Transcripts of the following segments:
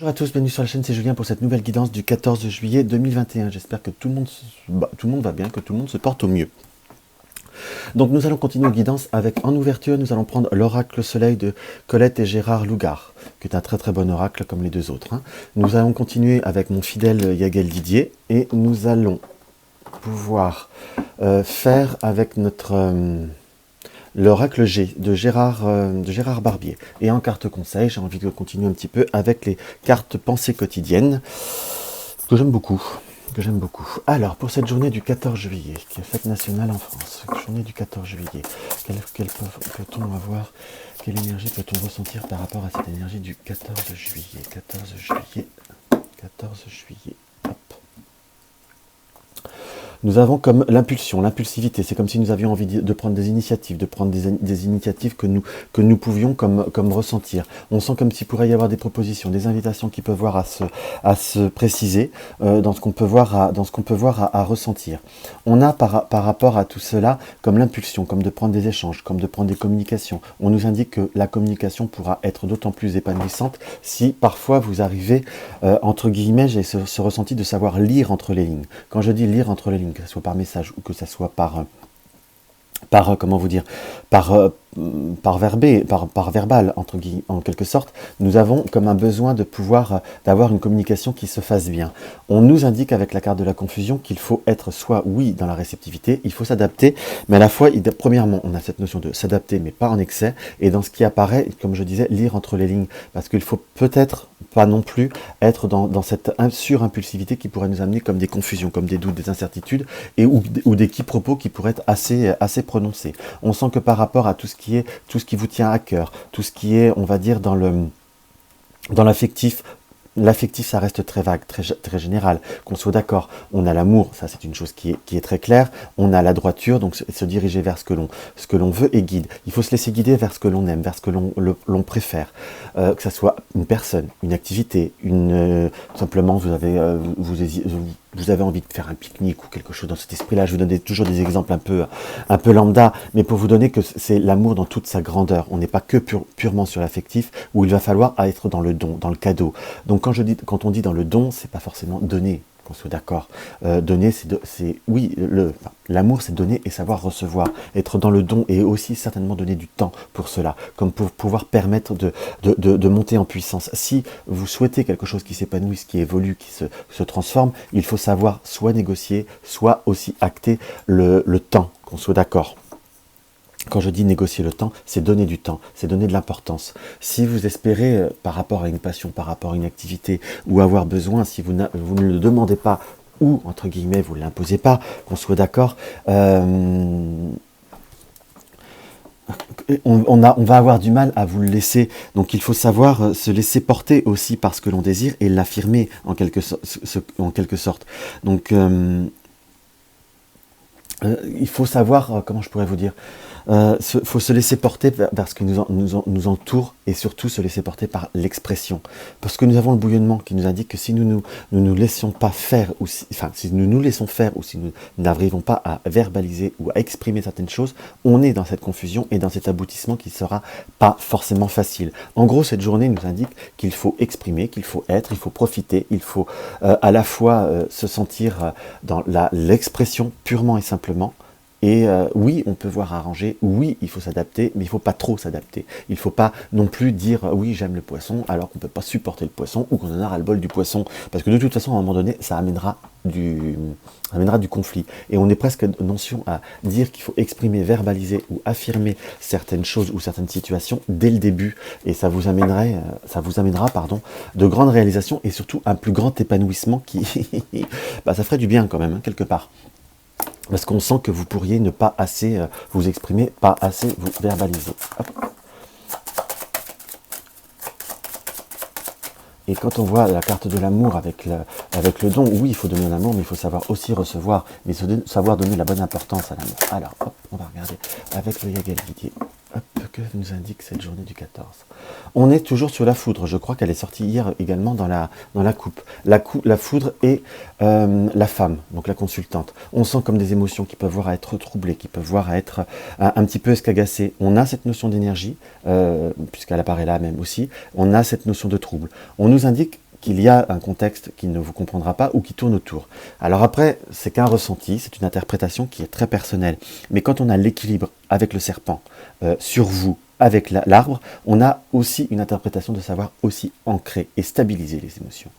Bonjour à tous, bienvenue sur la chaîne, c'est Julien pour cette nouvelle guidance du 14 juillet 2021. J'espère que tout le monde va bien, que tout le monde se porte au mieux. Donc nous allons continuer la guidance avec, en ouverture, nous allons prendre l'oracle soleil de Colette et Gérard Lougard, qui est un très très bon oracle comme les deux autres. Nous allons continuer avec mon fidèle Yagel Didier et nous allons pouvoir faire avec notre... l'oracle G de Gérard Barbier. Et en carte conseil, j'ai envie de continuer un petit peu avec les cartes pensées quotidiennes, que j'aime beaucoup. Alors, pour cette journée du 14 juillet, qui est fête nationale en France, journée du 14 juillet, peut-on avoir, quelle énergie peut-on ressentir par rapport à cette énergie du 14 juillet 14 juillet. Nous avons comme l'impulsion, l'impulsivité. C'est comme si nous avions envie de prendre des initiatives, de prendre des initiatives que nous pouvions comme ressentir. On sent comme s'il pourrait y avoir des propositions, des invitations qui peuvent voir à se préciser dans ce qu'on peut voir à ressentir. On a par rapport à tout cela comme l'impulsion, comme de prendre des échanges, comme de prendre des communications. On nous indique que la communication pourra être d'autant plus épanouissante si parfois vous arrivez, entre guillemets, j'ai ce ressenti de savoir lire entre les lignes. Quand je dis lire entre les lignes, que ce soit par message ou que ce soit par comment vous dire, par verbal, en quelque sorte, nous avons comme un besoin de pouvoir, d'avoir une communication qui se fasse bien. On nous indique avec la carte de la confusion qu'il faut être soit, oui, dans la réceptivité, il faut s'adapter, mais à la fois, premièrement, on a cette notion de s'adapter, mais pas en excès, et dans ce qui apparaît, comme je disais, lire entre les lignes, parce qu'il faut peut-être pas non plus être dans cette surimpulsivité qui pourrait nous amener comme des confusions, comme des doutes, des incertitudes, ou des quiproquos qui pourraient être assez prononcés. On sent que par rapport à tout ce qui vous tient à cœur, tout ce qui est, on va dire, dans l'affectif. L'affectif, ça reste très vague, très général, qu'on soit d'accord. On a l'amour, ça c'est une chose qui est très claire. On a la droiture, donc se diriger vers ce que l'on veut et guide. Il faut se laisser guider vers ce que l'on aime, vers ce que l'on préfère. Que ça soit une personne, une activité, simplement vous avez envie de faire un pique-nique ou quelque chose dans cet esprit-là. Je vous donne toujours des exemples un peu lambda, mais pour vous donner que c'est l'amour dans toute sa grandeur. On n'est pas que purement sur l'affectif, où il va falloir être dans le don, dans le cadeau. Donc quand on dit dans le don, c'est pas forcément donner, qu'on soit d'accord. Donner, l'amour c'est donner et savoir recevoir. Être dans le don et aussi certainement donner du temps pour cela, comme pour pouvoir permettre de monter en puissance. Si vous souhaitez quelque chose qui s'épanouisse, qui évolue, qui se transforme, il faut savoir soit négocier, soit aussi acter le temps, qu'on soit d'accord. Quand je dis négocier le temps, c'est donner du temps, c'est donner de l'importance. Si vous espérez, par rapport à une passion, par rapport à une activité, ou avoir besoin, si vous ne le demandez pas, ou, entre guillemets, vous ne l'imposez pas, qu'on soit d'accord, on va avoir du mal à vous le laisser. Donc il faut savoir se laisser porter aussi par ce que l'on désire et l'affirmer en quelque sorte. Donc il faut savoir, comment je pourrais vous dire, faut se laisser porter vers ce qui nous entoure et surtout se laisser porter par l'expression. Parce que nous avons le bouillonnement qui nous indique que si nous nous laissons pas faire, si nous nous laissons faire ou si nous n'arrivons pas à verbaliser ou à exprimer certaines choses, on est dans cette confusion et dans cet aboutissement qui ne sera pas forcément facile. En gros, cette journée nous indique qu'il faut exprimer, qu'il faut être, il faut profiter, il faut à la fois se sentir dans l'expression purement et simplement. Et oui, on peut voir arranger, oui, il faut s'adapter, mais il ne faut pas trop s'adapter. Il ne faut pas non plus dire oui, j'aime le poisson, alors qu'on ne peut pas supporter le poisson ou qu'on en a ras-le-bol du poisson. Parce que de toute façon, à un moment donné, ça amènera du conflit. Et on est presque notion à dire qu'il faut exprimer, verbaliser ou affirmer certaines choses ou certaines situations dès le début. Et ça vous amènera de grandes réalisations et surtout un plus grand épanouissement qui, ça ferait du bien quand même, quelque part. Parce qu'on sent que vous pourriez ne pas assez vous exprimer, pas assez vous verbaliser. Hop. Et quand on voit la carte de l'amour avec le don, oui, il faut donner l'amour, mais il faut savoir aussi recevoir, mais savoir donner la bonne importance à l'amour. Alors, hop, on va regarder avec le Yagel Didier. Hop, que nous indique cette journée du 14. On est toujours sur la foudre. Je crois qu'elle est sortie hier également dans la coupe. La foudre et la femme, donc la consultante. On sent comme des émotions qui peuvent voir à être troublées, qui peuvent voir à être un petit peu escagacées. On a cette notion d'énergie, puisqu'elle apparaît là même aussi. On a cette notion de trouble. On nous indique qu'il y a un contexte qui ne vous comprendra pas ou qui tourne autour. Alors après, c'est qu'un ressenti, c'est une interprétation qui est très personnelle. Mais quand on a l'équilibre avec le serpent, sur vous, avec l'arbre, on a aussi une interprétation de savoir aussi ancrer et stabiliser les émotions.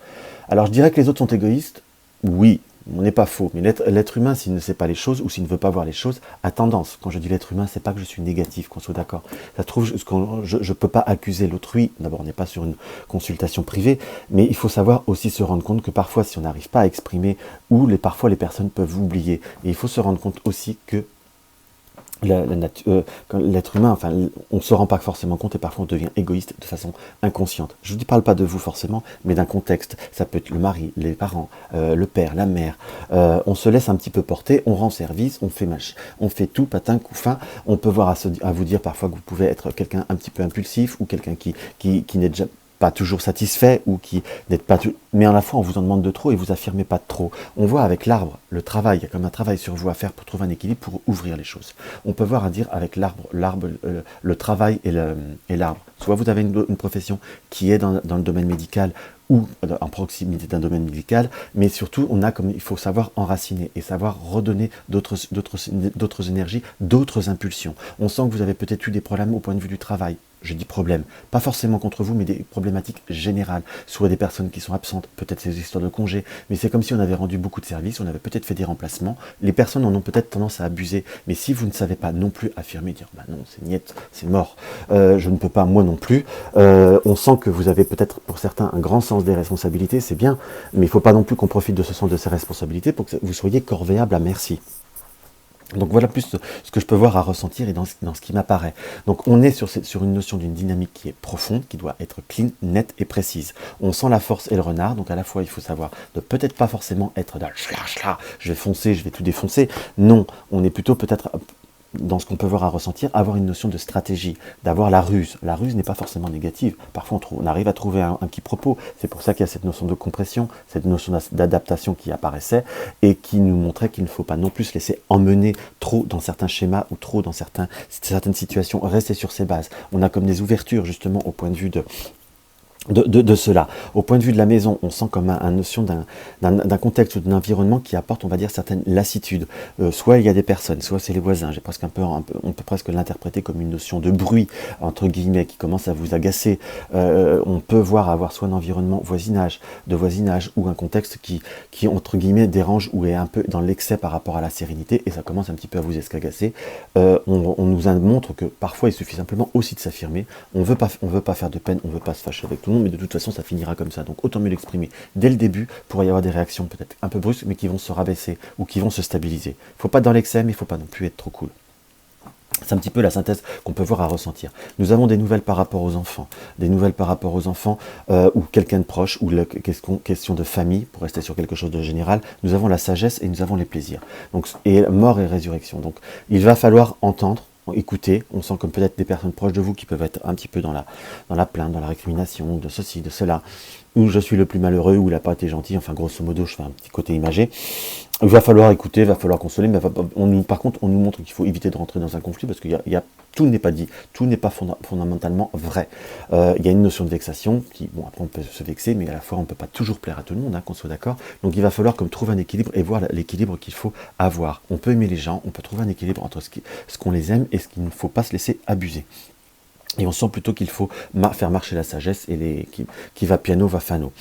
Alors je dirais que les autres sont égoïstes, oui, on n'est pas faux, mais l'être humain, s'il ne sait pas les choses ou s'il ne veut pas voir les choses, a tendance. Quand je dis l'être humain, c'est pas que je suis négatif, qu'on soit d'accord. Ça trouve, je ne peux pas accuser l'autrui. D'abord, on n'est pas sur une consultation privée, mais il faut savoir aussi se rendre compte que parfois, si on n'arrive pas à exprimer, ou parfois les personnes peuvent oublier. Et il faut se rendre compte aussi que l'être humain, enfin, on ne se rend pas forcément compte et parfois on devient égoïste de façon inconsciente. Je ne parle pas de vous forcément, mais d'un contexte. Ça peut être le mari, les parents, le père, la mère. On se laisse un petit peu porter, on rend service, on fait tout, patin, couffin. On peut voir à vous dire parfois que vous pouvez être quelqu'un un petit peu impulsif ou quelqu'un qui n'est déjà pas toujours satisfait ou qui n'êtes pas mais à la fois on vous en demande de trop et vous affirmez pas de trop. On voit avec l'arbre, le travail, il y a comme un travail sur vous à faire pour trouver un équilibre, pour ouvrir les choses. On peut voir à dire avec l'arbre, le travail et l'arbre. Soit vous avez une profession qui est dans le domaine médical ou en proximité d'un domaine médical, mais surtout il faut savoir enraciner et savoir redonner d'autres énergies, d'autres impulsions. On sent que vous avez peut-être eu des problèmes au point de vue du travail. Je dis problème, pas forcément contre vous, mais des problématiques générales, soit des personnes qui sont absentes, peut-être ces histoires de congés, mais c'est comme si on avait rendu beaucoup de services, on avait peut-être fait des remplacements, les personnes en ont peut-être tendance à abuser, mais si vous ne savez pas non plus affirmer, dire bah non, c'est niette, c'est mort, je ne peux pas, moi non plus, on sent que vous avez peut-être pour certains un grand sens des responsabilités, c'est bien, mais il ne faut pas non plus qu'on profite de ce sens de ces responsabilités pour que vous soyez corvéable à merci. Donc voilà plus ce que je peux voir à ressentir et dans ce qui m'apparaît. Donc on est sur une notion d'une dynamique qui est profonde, qui doit être clean, nette et précise. On sent la force et le renard, donc à la fois il faut savoir de peut-être pas forcément être dans je vais foncer, je vais tout défoncer. Non, on est plutôt peut-être dans ce qu'on peut voir à ressentir, avoir une notion de stratégie, d'avoir la ruse. La ruse n'est pas forcément négative. Parfois, on arrive à trouver un quiproquo. C'est pour ça qu'il y a cette notion de compression, cette notion d'adaptation qui apparaissait et qui nous montrait qu'il ne faut pas non plus se laisser emmener trop dans certains schémas ou trop dans certaines situations, rester sur ses bases. On a comme des ouvertures, justement, au point de vue de cela. Au point de vue de la maison, on sent comme une notion d'un contexte ou d'un environnement qui apporte, on va dire, certaines lassitudes. Soit il y a des personnes, soit c'est les voisins. J'ai presque on peut presque l'interpréter comme une notion de bruit, entre guillemets, qui commence à vous agacer. On peut avoir soit un environnement de voisinage, ou un contexte qui, entre guillemets, dérange ou est un peu dans l'excès par rapport à la sérénité, et ça commence un petit peu à vous escagacer. On nous montre que parfois il suffit simplement aussi de s'affirmer. On veut pas faire de peine, on veut pas se fâcher avec tout le monde, mais de toute façon ça finira comme ça, donc autant mieux l'exprimer dès le début pour y avoir des réactions peut-être un peu brusques mais qui vont se rabaisser ou qui vont se stabiliser. Il ne faut pas être dans l'excès, mais il ne faut pas non plus être trop cool. C'est un petit peu la synthèse qu'on peut voir à ressentir. Nous avons des nouvelles par rapport aux enfants, ou quelqu'un de proche, ou la question de famille, pour rester sur quelque chose de général. Nous avons la sagesse et nous avons les plaisirs. Donc, et mort et résurrection. Donc il va falloir entendre, écouter. On sent comme peut-être des personnes proches de vous qui peuvent être un petit peu dans la plainte, dans la récrimination, de ceci, de cela, où je suis le plus malheureux, où il n'a pas été gentil, enfin grosso modo je fais un petit côté imagé. Il va falloir écouter, il va falloir consoler, mais par contre on nous montre qu'il faut éviter de rentrer dans un conflit parce qu'il y a tout n'est pas dit, tout n'est pas fondamentalement vrai. Il y a une notion de vexation qui, bon, après on peut se vexer, mais à la fois on ne peut pas toujours plaire à tout le monde, qu'on soit d'accord. Donc il va falloir comme trouver un équilibre et voir l'équilibre qu'il faut avoir. On peut aimer les gens, on peut trouver un équilibre entre ce qu'on les aime et ce qu'il ne faut pas se laisser abuser. Et on sent plutôt qu'il faut faire marcher la sagesse et qui va piano, va fano,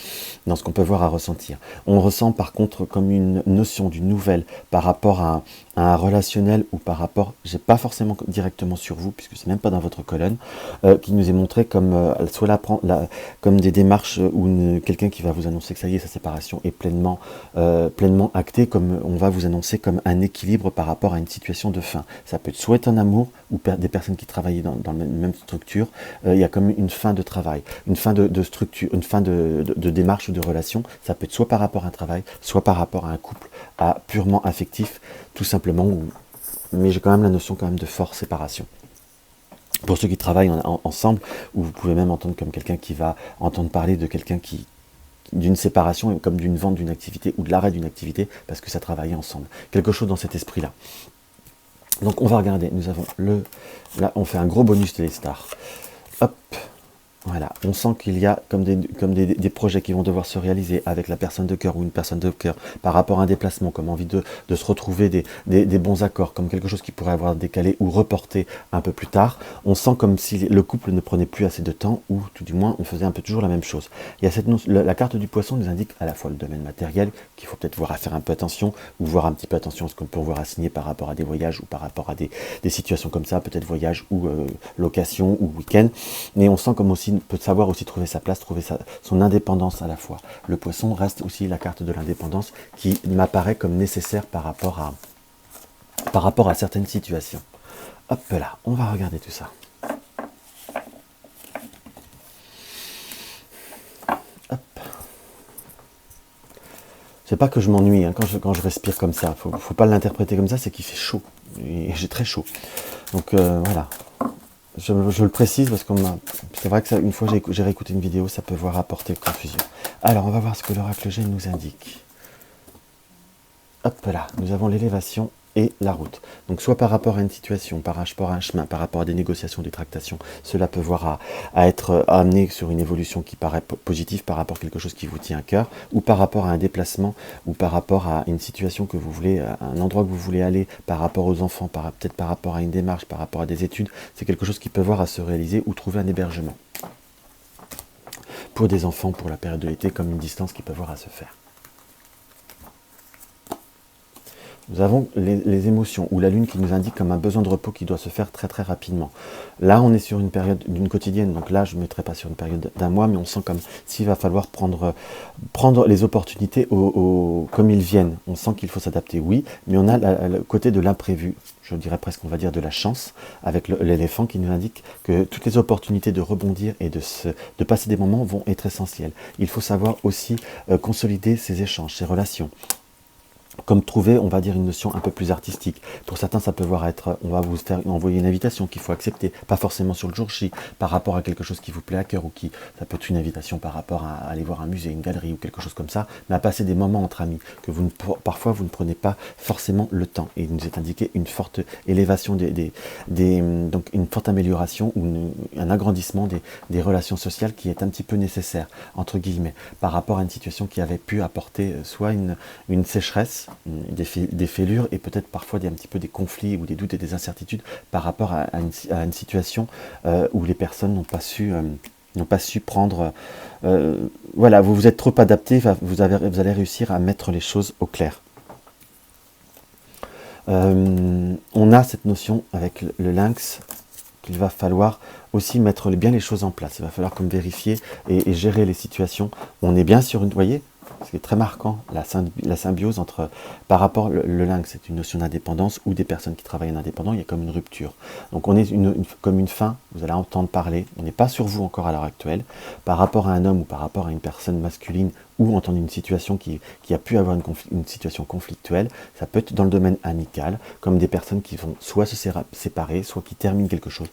dans ce qu'on peut voir à ressentir. On ressent par contre comme une notion d'une nouvelle par rapport à un relationnel ou par rapport, j'ai pas forcément directement sur vous, puisque c'est même pas dans votre colonne, qui nous est montré comme comme des démarches où quelqu'un qui va vous annoncer que ça y est, sa séparation est pleinement actée, comme on va vous annoncer comme un équilibre par rapport à une situation de fin. Ça peut être soit un amour ou des personnes qui travaillaient dans la même structure, il y a comme une fin de travail, une fin de structure, une fin de démarche ou de relation. Ça peut être soit par rapport à un travail, soit par rapport à un couple, purement affectif, tout simplement, mais j'ai quand même la notion quand même de forte séparation. Pour ceux qui travaillent ensemble, ou vous pouvez même entendre comme quelqu'un qui va entendre parler de quelqu'un d'une séparation, comme d'une vente d'une activité ou de l'arrêt d'une activité, parce que ça travaillait ensemble. Quelque chose dans cet esprit-là. Donc on va regarder, nous avons là on fait un gros bonus Téléstar. Hop, Voilà, on sent qu'il y a comme des projets qui vont devoir se réaliser avec la personne de cœur ou une personne de cœur par rapport à un déplacement, comme envie de se retrouver des bons accords, comme quelque chose qui pourrait avoir décalé ou reporté un peu plus tard. On sent comme si le couple ne prenait plus assez de temps ou tout du moins on faisait un peu toujours la même chose. Il y a la carte du poisson nous indique à la fois le domaine matériel, qu'il faut peut-être voir à faire un peu attention ou voir un petit peu attention à ce qu'on peut voir à signer par rapport à des voyages ou par rapport à des situations comme ça, peut-être voyage ou location ou week-end. Mais on sent comme aussi peut savoir aussi trouver sa place, trouver son indépendance à la fois. Le poisson reste aussi la carte de l'indépendance qui m'apparaît comme nécessaire par rapport à certaines situations. Hop là, on va regarder tout ça. Hop. C'est pas que je m'ennuie hein, quand je respire comme ça. Faut pas l'interpréter comme ça, c'est qu'il fait chaud. Et j'ai très chaud. Donc voilà. Je le précise parce que c'est vrai que une fois j'ai réécouté une vidéo, ça peut voir apporter confusion. Alors, on va voir ce que l'oracle G nous indique. Hop là, nous avons l'élévation et la route. Donc, soit par rapport à une situation, par rapport à un chemin, par rapport à des négociations, des tractations, cela peut voir à être amené sur une évolution qui paraît positive par rapport à quelque chose qui vous tient à cœur, ou par rapport à un déplacement, ou par rapport à une situation que vous voulez, à un endroit que vous voulez aller, par rapport aux enfants, peut-être par rapport à une démarche, par rapport à des études. C'est quelque chose qui peut voir à se réaliser ou trouver un hébergement. Pour des enfants, pour la période de l'été, comme une distance qui peut voir à se faire. Nous avons les émotions ou la lune qui nous indique comme un besoin de repos qui doit se faire très très rapidement. Là, on est sur une période d'une quotidienne, donc là, je ne mettrai pas sur une période d'un mois, mais on sent comme s'il va falloir prendre les opportunités comme ils viennent. On sent qu'il faut s'adapter, oui, mais on a le côté de l'imprévu, je dirais presque, on va dire, de la chance, avec l'éléphant qui nous indique que toutes les opportunités de rebondir et de passer des moments vont être essentielles. Il faut savoir aussi consolider ces échanges, ces relations. Comme trouver, on va dire, une notion un peu plus artistique. Pour certains, ça peut voir être, on va vous faire envoyer une invitation qu'il faut accepter, pas forcément sur le jour J, par rapport à quelque chose qui vous plaît à cœur, ou ça peut être une invitation par rapport à aller voir un musée, une galerie, ou quelque chose comme ça, mais à passer des moments entre amis, que parfois vous ne prenez pas forcément le temps. Et il nous est indiqué une forte élévation, donc une forte amélioration, ou un agrandissement des relations sociales qui est un petit peu nécessaire, entre guillemets, par rapport à une situation qui avait pu apporter soit une sécheresse, des fêlures et peut-être parfois un petit peu des conflits ou des doutes et des incertitudes par rapport à une situation où les personnes n'ont pas su prendre... voilà, vous vous êtes trop adapté, vous allez réussir à mettre les choses au clair. On a cette notion avec le lynx qu'il va falloir aussi mettre bien les choses en place. Il va falloir comme vérifier et gérer les situations. On est bien sur une... Vous voyez, ce qui est très marquant, la symbiose entre, par rapport, le lynx, c'est une notion d'indépendance, ou des personnes qui travaillent en indépendant, il y a comme une rupture. Donc on est comme une fin, vous allez entendre parler, on n'est pas sur vous encore à l'heure actuelle, par rapport à un homme ou par rapport à une personne masculine, ou entendre une situation qui a pu avoir une situation conflictuelle. Ça peut être dans le domaine amical, comme des personnes qui vont soit se séparer, soit qui terminent quelque chose.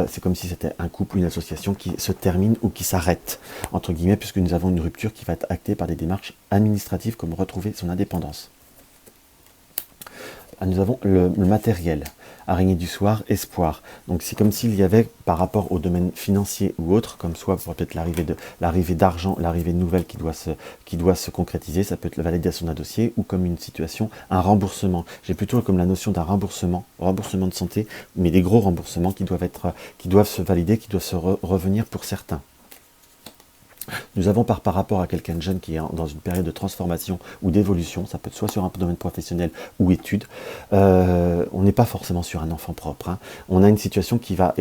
C'est comme si c'était un couple, une association qui se termine ou qui s'arrête, entre guillemets, puisque nous avons une rupture qui va être actée par des démarches administratives, comme retrouver son indépendance. Nous avons le matériel, araignée du soir, espoir. Donc c'est comme s'il y avait, par rapport au domaine financier ou autre, comme soit peut-être l'arrivée d'argent, l'arrivée de nouvelles qui doit se concrétiser, ça peut être la validation d'un dossier, ou comme une situation, un remboursement. J'ai plutôt comme la notion d'un remboursement de santé, mais des gros remboursements qui doivent se valider, qui doivent se revenir pour certains. Nous avons par rapport à quelqu'un de jeune qui est dans une période de transformation ou d'évolution, ça peut être soit sur un domaine professionnel ou études, on n'est pas forcément sur un enfant propre, hein. On a une situation qui va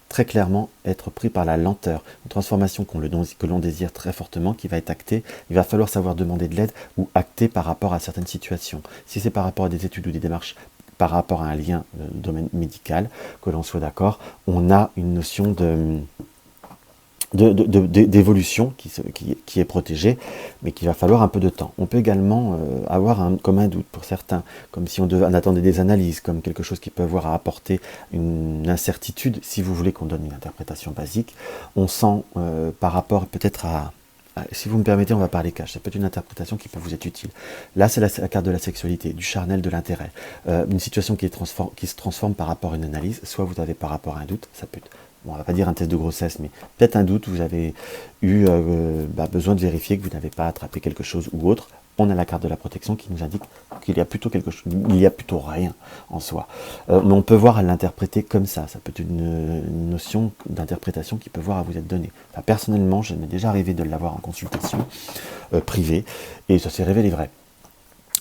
très clairement être prise par la lenteur, une transformation que l'on désire très fortement, qui va être actée. Il va falloir savoir demander de l'aide ou acter par rapport à certaines situations. Si c'est par rapport à des études ou des démarches, par rapport à un lien domaine médical, que l'on soit d'accord, on a une notion d'évolution qui est protégée, mais qu'il va falloir un peu de temps. On peut également avoir comme un doute pour certains, comme si on attendait des analyses, comme quelque chose qui peut avoir à apporter une incertitude, si vous voulez qu'on donne une interprétation basique. On sent par rapport peut-être si vous me permettez, on va parler cash. Ça peut être une interprétation qui peut vous être utile. Là, c'est la carte de la sexualité, du charnel, de l'intérêt. Une situation qui se transforme par rapport à une analyse. Soit vous avez par rapport à un doute, ça peut être bon, on va pas dire un test de grossesse, mais peut-être un doute, vous avez eu besoin de vérifier que vous n'avez pas attrapé quelque chose ou autre, on a la carte de la protection qui nous indique qu'il y a plutôt quelque chose, il y a plutôt rien en soi. Mais on peut voir à l'interpréter comme ça peut être une notion d'interprétation qui peut voir à vous être donnée. Enfin, personnellement, je m'est déjà arrivé de l'avoir en consultation privée, et ça s'est révélé vrai.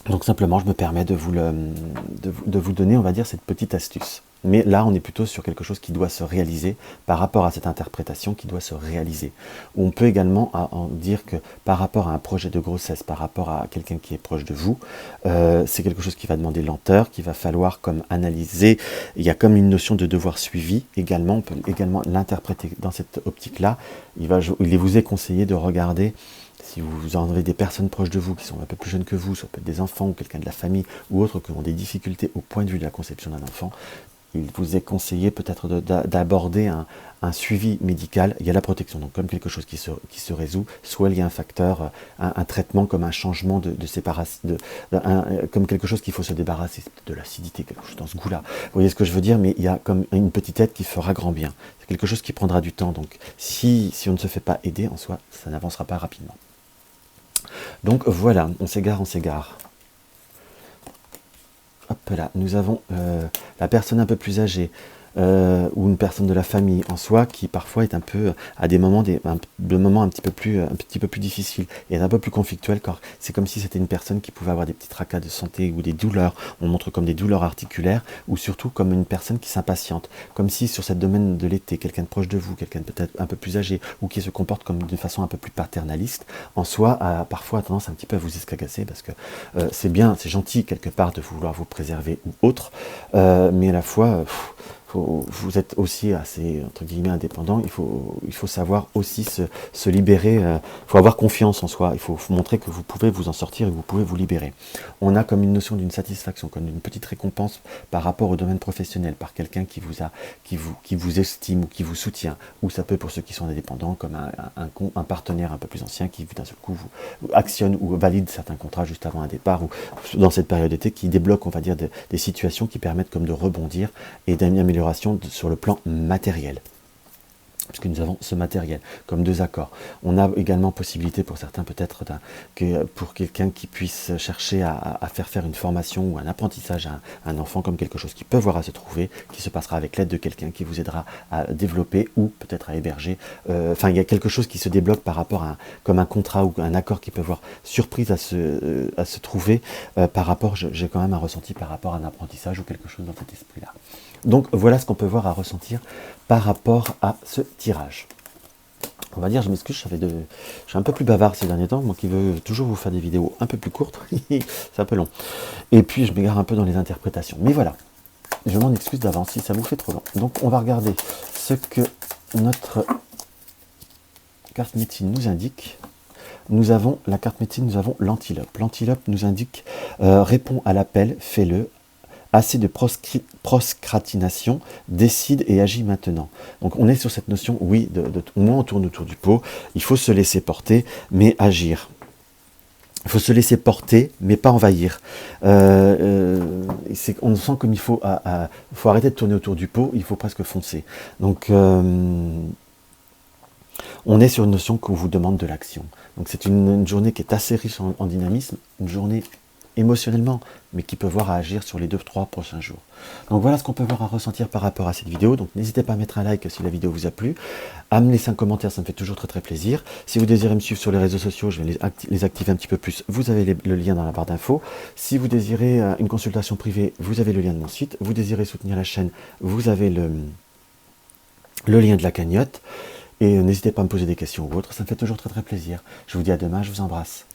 Donc simplement, je me permets de vous donner, on va dire, cette petite astuce. Mais là, on est plutôt sur quelque chose qui doit se réaliser par rapport à cette interprétation qui doit se réaliser. On peut également en dire que par rapport à un projet de grossesse, par rapport à quelqu'un qui est proche de vous, c'est quelque chose qui va demander lenteur, qu'il va falloir comme analyser. Il y a comme une notion de devoir suivi également. On peut également l'interpréter dans cette optique-là. Il vous est conseillé de regarder. Si vous en avez des personnes proches de vous qui sont un peu plus jeunes que vous, soit peut-être des enfants ou quelqu'un de la famille ou autres qui ont des difficultés au point de vue de la conception d'un enfant, il vous est conseillé peut-être d'aborder un suivi médical. Il y a la protection, donc comme quelque chose qui se résout, soit il y a un facteur, un traitement comme un changement de séparation, comme quelque chose qu'il faut se débarrasser, de l'acidité, quelque chose dans ce goût-là. Vous voyez ce que je veux dire, mais il y a comme une petite aide qui fera grand bien. C'est quelque chose qui prendra du temps, donc si on ne se fait pas aider, en soi, ça n'avancera pas rapidement. Donc voilà, on s'égare. Hop là, nous avons la personne un peu plus âgée, ou une personne de la famille en soi qui parfois est un peu à des moments un petit peu plus difficiles et un peu plus conflictuel, car c'est comme si c'était une personne qui pouvait avoir des petits tracas de santé ou des douleurs. On montre comme des douleurs articulaires, ou surtout comme une personne qui s'impatiente, comme si sur ce domaine de l'été, quelqu'un de proche de vous, quelqu'un peut-être un peu plus âgé ou qui se comporte comme d'une façon un peu plus paternaliste en soi, a parfois tendance un petit peu à vous escagasser, parce que c'est bien, c'est gentil quelque part de vouloir vous préserver ou autre, mais à la fois vous êtes aussi assez, entre guillemets, indépendant. Il faut savoir aussi se libérer. Il faut avoir confiance en soi. Il faut montrer que vous pouvez vous en sortir et que vous pouvez vous libérer. On a comme une notion d'une satisfaction, comme une petite récompense par rapport au domaine professionnel, par quelqu'un qui vous estime ou qui vous soutient. Ou ça peut, pour ceux qui sont indépendants, comme un partenaire un peu plus ancien qui, d'un seul coup, vous actionne ou valide certains contrats juste avant un départ, ou dans cette période d'été, qui débloque, on va dire, des situations qui permettent comme de rebondir et d'améliorer sur le plan matériel, puisque nous avons ce matériel comme 2 accords. On a également possibilité pour certains peut-être pour quelqu'un qui puisse chercher à faire une formation ou un apprentissage à un enfant, comme quelque chose qui peut voir à se trouver, qui se passera avec l'aide de quelqu'un qui vous aidera à développer ou peut-être à héberger. Enfin, il y a quelque chose qui se débloque par rapport à comme un contrat ou un accord qui peut voir surprise à se trouver par rapport, j'ai quand même un ressenti par rapport à un apprentissage ou quelque chose dans cet esprit-là. Donc voilà ce qu'on peut voir à ressentir par rapport à ce tirage. On va dire, je m'excuse, je suis un peu plus bavard ces derniers temps, moi qui veux toujours vous faire des vidéos un peu plus courtes, c'est un peu long. Et puis je m'égare un peu dans les interprétations. Mais voilà, je m'en excuse d'avance si ça vous fait trop long. Donc on va regarder ce que notre carte médecine nous indique. Nous avons la carte médecine, nous avons l'antilope. L'antilope nous indique, réponds à l'appel, fais-le. Assez de proscratination, décide et agit maintenant. Donc on est sur cette notion, oui, au moins on tourne autour du pot, il faut se laisser porter, mais agir. Il faut se laisser porter, mais pas envahir. On sent comme il faut arrêter de tourner autour du pot, il faut presque foncer. Donc on est sur une notion qu'on vous demande de l'action. Donc c'est une journée qui est assez riche en dynamisme, une journée émotionnellement, mais qui peut voir à agir sur les 2-3 prochains jours. Donc voilà ce qu'on peut voir à ressentir par rapport à cette vidéo. Donc n'hésitez pas à mettre un like si la vidéo vous a plu, à me laisser un commentaire, ça me fait toujours très très plaisir. Si vous désirez me suivre sur les réseaux sociaux, je vais les activer un petit peu plus, vous avez le lien dans la barre d'infos. Si vous désirez une consultation privée, vous avez le lien de mon site. Vous désirez soutenir la chaîne, vous avez le lien de la cagnotte. Et n'hésitez pas à me poser des questions ou autres, ça me fait toujours très très plaisir. Je vous dis à demain, je vous embrasse.